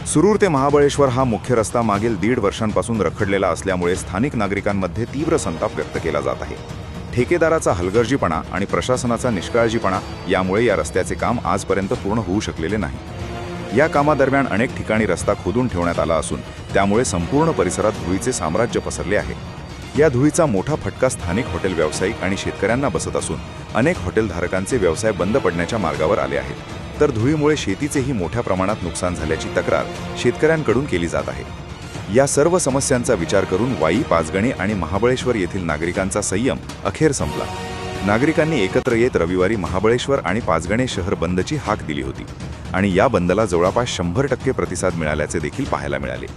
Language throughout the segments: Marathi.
सुरूर ते महाबळेश्वर हा मुख्य रस्ता मागील 1.5 वर्षांपासून रखडलेला असल्यामुळे स्थानिक नागरिकांमध्ये तीव्र संताप व्यक्त केला जात आहे. ठेकेदाराचा हलगर्जीपणा आणि प्रशासनाचा निष्काळजीपणा यामुळे या रस्त्याचे काम आजपर्यंत पूर्ण होऊ शकलेले नाही. या कामादरम्यान अनेक ठिकाणी रस्ता खोदून ठेवण्यात आला असून त्यामुळे संपूर्ण परिसरात धुळीचे साम्राज्य पसरले आहे. या धुळीचा मोठा फटका स्थानिक हॉटेल व्यावसायिक आणि शेतकऱ्यांना बसत असून अनेक हॉटेलधारकांचे व्यवसाय बंद पडण्याच्या मार्गावर आले आहेत. तर धुळीमुळे शेतीचेही मोठ्या प्रमाणात नुकसान झाल्याची तक्रार शेतकऱ्यांकडून केली जात आहे. या सर्व समस्यांचा विचार करून वाई, पाचगणी आणि महाबळेश्वर येथील नागरिकांचा संयम अखेर संपला. नागरिकांनी एकत्र येत रविवारी महाबळेश्वर आणि पाचगणी शहर बंदची हाक दिली होती आणि या बंदला जवळपास 100% प्रतिसाद मिळाल्याचे देखील पाहायला मिळाले.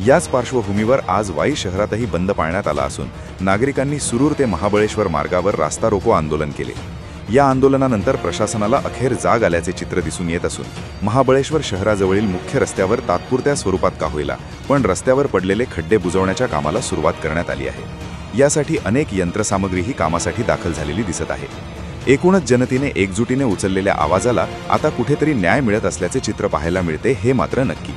याच पार्श्वभूमीवर आज वाई शहरातही बंद पाळण्यात आला असून नागरिकांनी सुरूर ते महाबळेश्वर मार्गावर रास्ता रोको आंदोलन केले. या आंदोलनानंतर प्रशासनाला अखेर जाग आल्याचे चित्र दिसून येत असून महाबळेश्वर शहराजवळील मुख्य रस्त्यावर तात्पुरत्या स्वरूपात का होईना पण रस्त्यावर पडलेले खड्डे बुजवण्याच्या कामाला सुरुवात करण्यात आली आहे. यासाठी अनेक यंत्रसामग्रीही कामासाठी दाखल झालेली दिसत आहे. एकूणच जनतेने एकजुटीने उचललेल्या आवाजाला आता कुठेतरी न्याय मिळत असल्याचे चित्र पाहायला मिळते हे मात्र नक्की.